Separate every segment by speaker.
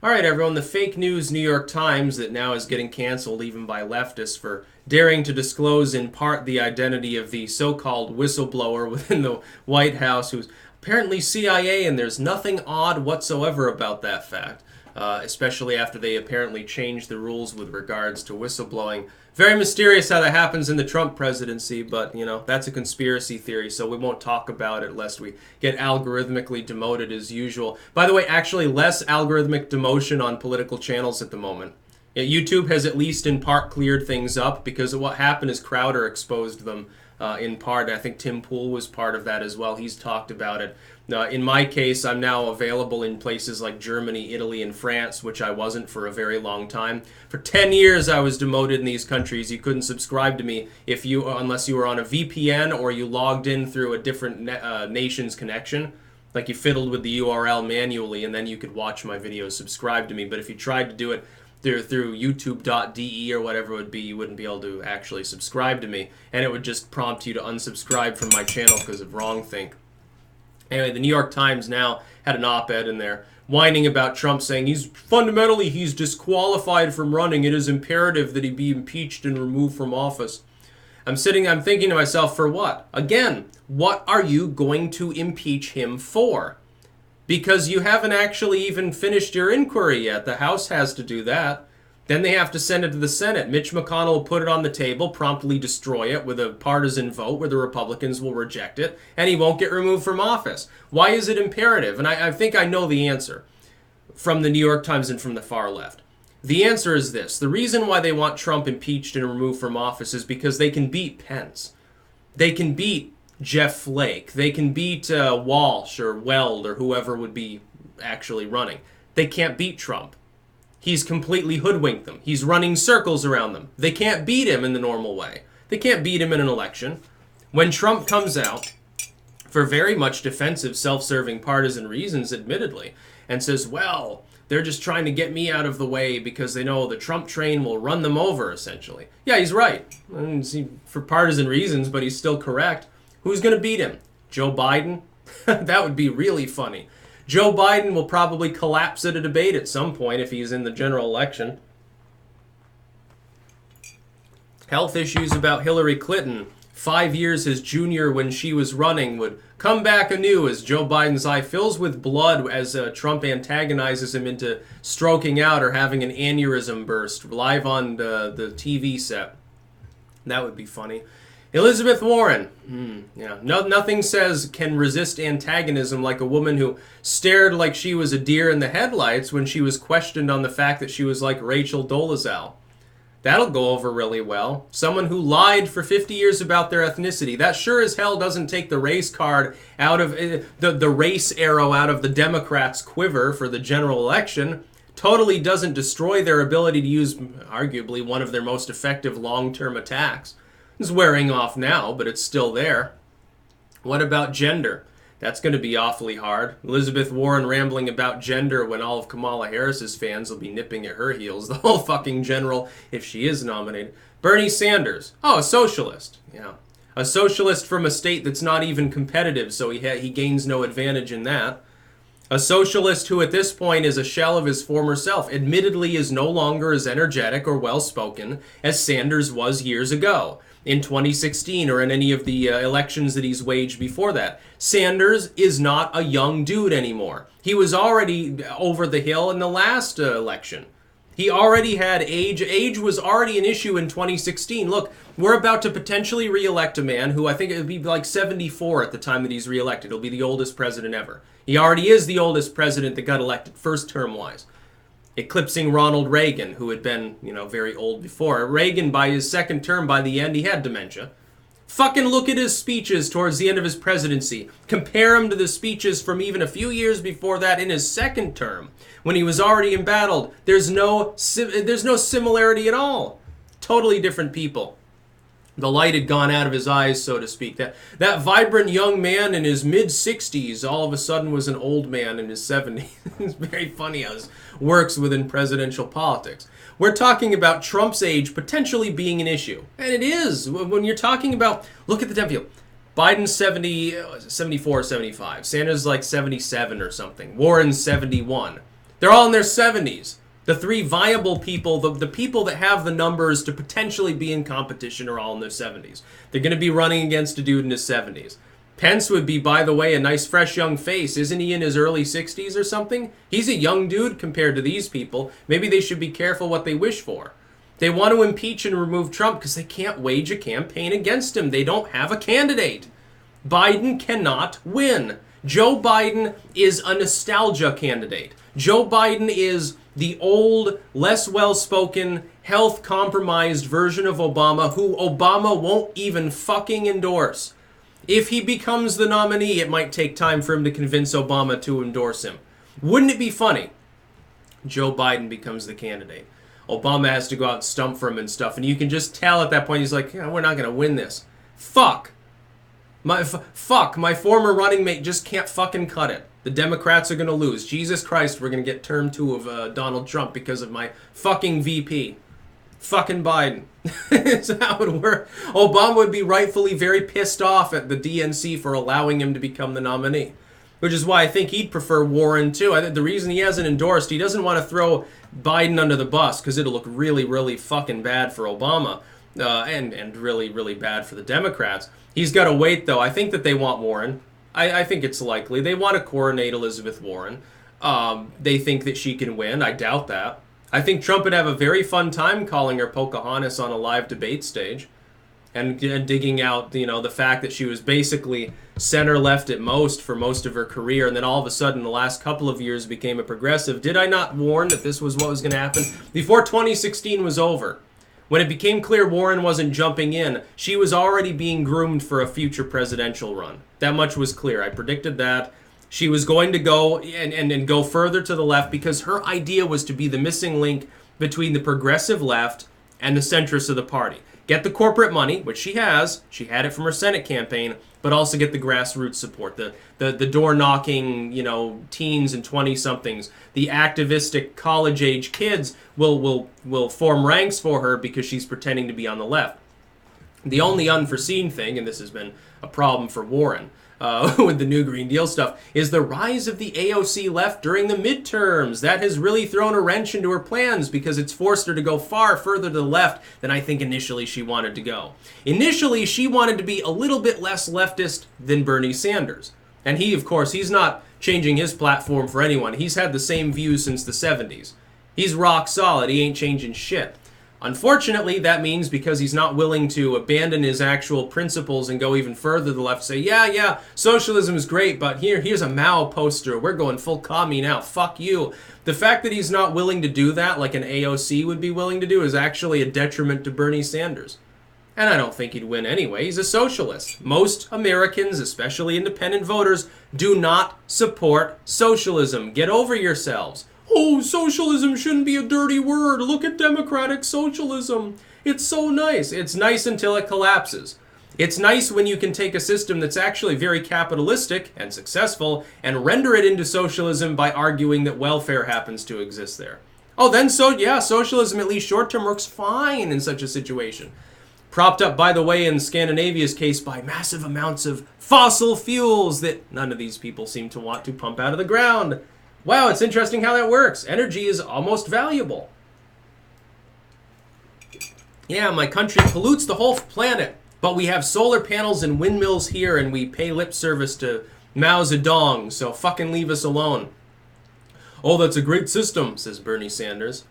Speaker 1: All right, everyone. The fake news New York Times that now is getting canceled even by leftists for daring to disclose in part the identity of the so-called whistleblower within the White House who's apparently CIA, and there's nothing odd whatsoever about that fact, especially after they apparently changed the rules with regards to whistleblowing. Very mysterious how that happens in the Trump presidency, but, that's a conspiracy theory, so we won't talk about it lest we get algorithmically demoted as usual. By the way, actually less algorithmic demotion on political channels at the moment. Yeah, YouTube has at least in part cleared things up because what happened is Crowder exposed them in part. I think Tim Pool was part of that as well. He's talked about it. In my case, I'm now available in places like Germany, Italy, and France, which I wasn't for a very long time. For 10 years, I was demoted in these countries. You couldn't subscribe to me unless you were on a VPN or you logged in through a different nation's connection. Like you fiddled with the URL manually, and then you could watch my videos, subscribe to me. But if you tried to do it through youtube.de or whatever it would be, you wouldn't be able to actually subscribe to me, and it would just prompt you to unsubscribe from my channel because of wrongthink. Anyway, the New York Times now had an op-ed in there whining about Trump, saying he's disqualified from running. It is imperative that he be impeached and removed from office. I'm thinking to myself, for what? Again, what are you going to impeach him for? Because you haven't actually even finished your inquiry yet. The House has to do that. Then they have to send it to the Senate. Mitch McConnell will put it on the table, promptly destroy it with a partisan vote where the Republicans will reject it, and he won't get removed from office. Why is it imperative? And I think I know the answer from the New York Times and from the far left. The answer is this. The reason why they want Trump impeached and removed from office is because they can beat Pence. They can beat Jeff Flake. They can beat Walsh or Weld or whoever would be actually running. They can't beat Trump. He's completely hoodwinked them. He's running circles around them. They can't beat him in the normal way. They can't beat him in an election. When Trump comes out, for very much defensive, self-serving partisan reasons, admittedly, and says, well, they're just trying to get me out of the way because they know the Trump train will run them over, essentially. Yeah, he's right. For partisan reasons, but he's still correct. Who's going to beat him? Joe Biden? That would be really funny. Joe Biden will probably collapse at a debate at some point if he's in the general election. Health issues about Hillary Clinton, 5 years his junior when she was running, would come back anew as Joe Biden's eye fills with blood as Trump antagonizes him into stroking out or having an aneurysm burst live on the TV set. That would be funny. Elizabeth Warren. Nothing says can resist antagonism like a woman who stared like she was a deer in the headlights when she was questioned on the fact that she was like Rachel Dolezal. That'll go over really well. Someone who lied for 50 years about their ethnicity. That sure as hell doesn't take the race card out of the race arrow out of the Democrats' quiver for the general election. Totally doesn't destroy their ability to use arguably one of their most effective long-term attacks. It's wearing off now, but it's still there. What about gender? That's going to be awfully hard. Elizabeth Warren rambling about gender when all of Kamala Harris's fans will be nipping at her heels. The whole fucking general, if she is nominated. Bernie Sanders. Oh, a socialist. Yeah. A socialist from a state that's not even competitive, so he gains no advantage in that. A socialist who at this point is a shell of his former self, admittedly is no longer as energetic or well-spoken as Sanders was years ago. In 2016 or in any of the elections that he's waged before that. Sanders is not a young dude anymore. He was already over the hill in the last election. He already had age. Age was already an issue in 2016. Look, we're about to potentially re-elect a man who I think it would be like 74 at the time that he's re-elected. He'll be the oldest president ever. He already is the oldest president that got elected first term-wise. Eclipsing Ronald Reagan, who had been, very old before. Reagan, by his second term, by the end, he had dementia. Fucking look at his speeches towards the end of his presidency. Compare him to the speeches from even a few years before that in his second term, when he was already embattled. There's no similarity at all. Totally different people. The light had gone out of his eyes, so to speak. That vibrant young man in his mid-60s all of a sudden was an old man in his 70s. It's very funny how this works within presidential politics. We're talking about Trump's age potentially being an issue. And it is. When you're talking about, look at the temp field. Biden's 74, 75. Sanders like 77 or something. Warren's 71. They're all in their 70s. The three viable people, the people that have the numbers to potentially be in competition are all in their 70s. They're going to be running against a dude in his 70s. Pence would be, by the way, a nice fresh young face. Isn't he in his early 60s or something? He's a young dude compared to these people. Maybe they should be careful what they wish for. They want to impeach and remove Trump because they can't wage a campaign against him. They don't have a candidate. Biden cannot win. Joe Biden is a nostalgia candidate. Joe Biden is the old, less well-spoken, health-compromised version of Obama who Obama won't even fucking endorse. If he becomes the nominee, it might take time for him to convince Obama to endorse him. Wouldn't it be funny? Joe Biden becomes the candidate. Obama has to go out and stump for him and stuff, and you can just tell at that point he's like, yeah, we're not going to win this. Fuck. My former running mate just can't fucking cut it. The Democrats are going to lose. Jesus Christ, we're going to get term 2 of Donald Trump because of my fucking VP. Fucking Biden. That's how it would work. Obama would be rightfully very pissed off at the DNC for allowing him to become the nominee. Which is why I think he'd prefer Warren too. I think the reason he hasn't endorsed, he doesn't want to throw Biden under the bus because it'll look really, really fucking bad for Obama and really, really bad for the Democrats. He's got to wait though. I think that they want Warren. I think it's likely. They want to coronate Elizabeth Warren. They think that she can win. I doubt that. I think Trump would have a very fun time calling her Pocahontas on a live debate stage and digging out, the fact that she was basically center-left at most for most of her career, and then all of a sudden, the last couple of years became a progressive. Did I not warn that this was what was going to happen? Before 2016 was over, when it became clear Warren wasn't jumping in, she was already being groomed for a future presidential run. That much was clear. I predicted that. She was going to go and go further to the left because her idea was to be the missing link between the progressive left and the centrists of the party. Get the corporate money, which she has. She had it from her Senate campaign, but also get the grassroots support, the door-knocking, teens and 20-somethings. The activistic college-age kids will form ranks for her because she's pretending to be on the left. The only unforeseen thing, and this has been a problem for Warren, with the new Green Deal stuff, is the rise of the AOC left during the midterms. That has really thrown a wrench into her plans because it's forced her to go far further to the left than I think initially she wanted to go. Initially, she wanted to be a little bit less leftist than Bernie Sanders. And he, of course, he's not changing his platform for anyone. He's had the same views since the 70s. He's rock solid. He ain't changing shit. Unfortunately, that means because he's not willing to abandon his actual principles and go even further to the left, say, yeah, socialism is great, but here's a Mao poster. We're going full commie now. Fuck you. The fact that he's not willing to do that, like an AOC would be willing to do, is actually a detriment to Bernie Sanders. And I don't think he'd win anyway. He's a socialist. Most Americans, especially independent voters, do not support socialism. Get over yourselves. Oh, socialism shouldn't be a dirty word. Look at democratic socialism. It's so nice. It's nice until it collapses. It's nice when you can take a system that's actually very capitalistic and successful and render it into socialism by arguing that welfare happens to exist there. Oh, then socialism, at least short-term, works fine in such a situation. Propped up, by the way, in Scandinavia's case, by massive amounts of fossil fuels that none of these people seem to want to pump out of the ground. Wow, it's interesting how that works. Energy is almost valuable. Yeah, my country pollutes the whole planet, but we have solar panels and windmills here, and we pay lip service to Mao Zedong, so fucking leave us alone. Oh, that's a great system, says Bernie Sanders.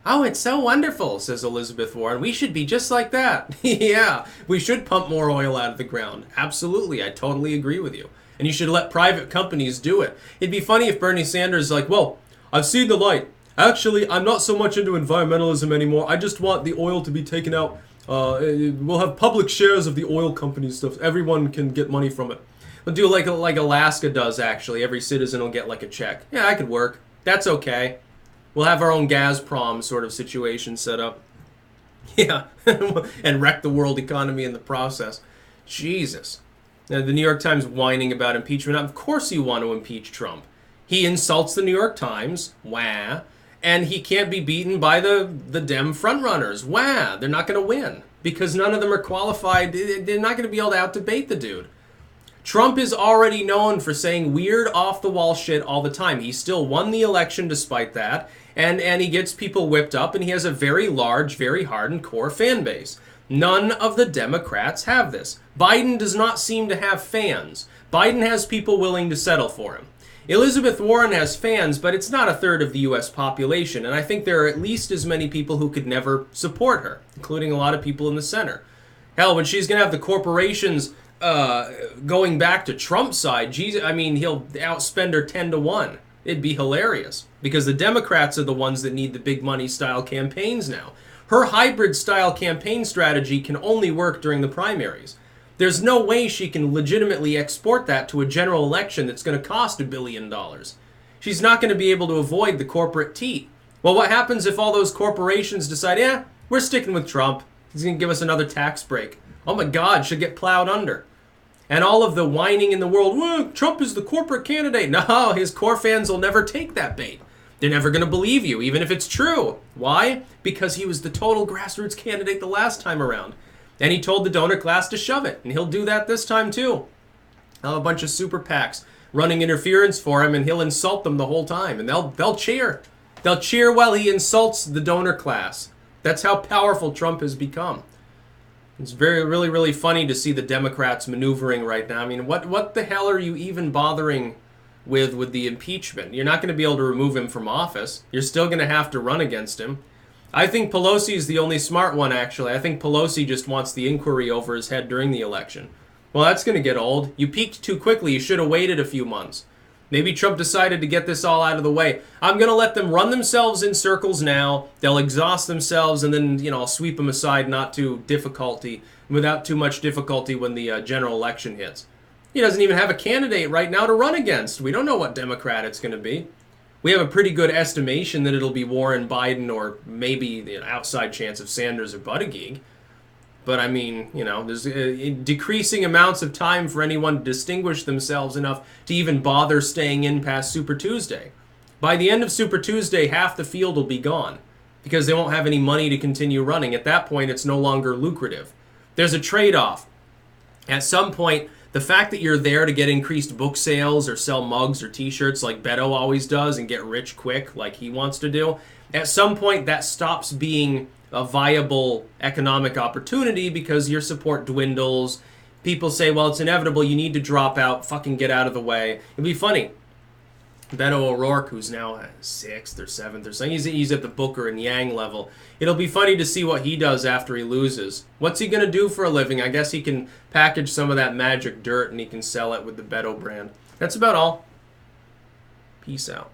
Speaker 1: Oh, it's so wonderful, says Elizabeth Warren. We should be just like that. Yeah, we should pump more oil out of the ground. Absolutely, I totally agree with you. And you should let private companies do it. It'd be funny if Bernie Sanders is like, well, I've seen the light. Actually, I'm not so much into environmentalism anymore. I just want the oil to be taken out. We'll have public shares of the oil company stuff. Everyone can get money from it. We'll do like Alaska does, actually. Every citizen will get like a check. Yeah, that could work. That's okay. We'll have our own Gazprom sort of situation set up. Yeah, and wreck the world economy in the process. Jesus. Now, the New York Times whining about impeachment. Of course you want to impeach Trump. He insults the New York Times. Wah. And he can't be beaten by the Dem frontrunners. Wah. They're not going to win. Because none of them are qualified. They're not going to be able to out-debate the dude. Trump is already known for saying weird, off-the-wall shit all the time. He still won the election despite that, and he gets people whipped up, and he has a very large, very hardened core fan base. None of the Democrats have this. Biden does not seem to have fans. Biden has people willing to settle for him. Elizabeth Warren has fans, but it's not a third of the U.S. population, and I think there are at least as many people who could never support her, including a lot of people in the center. Hell, when she's going to have the corporations going back to Trump's side, geez, I mean, he'll outspend her 10-1. It'd be hilarious, because the Democrats are the ones that need the big money style campaigns now. Her hybrid style campaign strategy can only work during the primaries. There's no way she can legitimately export that to a general election that's going to cost $1 billion. She's not going to be able to avoid the corporate teat. Well, what happens if all those corporations decide, we're sticking with Trump. He's going to give us another tax break. Oh my God, she'll get plowed under. And all of the whining in the world, well, Trump is the corporate candidate. No, his core fans will never take that bait. They're never going to believe you, even if it's true. Why? Because he was the total grassroots candidate the last time around. And he told the donor class to shove it. And he'll do that this time too. He'll have a bunch of super PACs running interference for him, and he'll insult them the whole time. And they'll cheer. They'll cheer while he insults the donor class. That's how powerful Trump has become. It's really, really funny to see the Democrats maneuvering right now. I mean, what the hell are you even bothering with the impeachment? You're not going to be able to remove him from office. You're still going to have to run against him. I think Pelosi is the only smart one, actually. I think Pelosi just wants the inquiry over his head during the election. Well, that's going to get old. You peaked too quickly. You should have waited a few months. Maybe Trump decided to get this all out of the way. I'm going to let them run themselves in circles now. They'll exhaust themselves, and then, I'll sweep them aside without too much difficulty when the general election hits. He doesn't even have a candidate right now to run against. We don't know what Democrat it's going to be. We have a pretty good estimation that it'll be Warren, Biden, or maybe the outside chance of Sanders or Buttigieg. But I mean, there's decreasing amounts of time for anyone to distinguish themselves enough to even bother staying in past Super Tuesday. By the end of Super Tuesday, half the field will be gone because they won't have any money to continue running. At that point, it's no longer lucrative. There's a trade-off. At some point, the fact that you're there to get increased book sales or sell mugs or t-shirts like Beto always does and get rich quick like he wants to do, at some point that stops being a viable economic opportunity because your support dwindles. People say, well, it's inevitable, you need to drop out, fucking get out of the way. It'd be funny. Beto O'Rourke, who's now 6th or 7th or something, he's at the Booker and Yang level. It'll be funny to see what he does after he loses. What's he going to do for a living? I guess he can package some of that magic dirt and he can sell it with the Beto brand. That's about all. Peace out.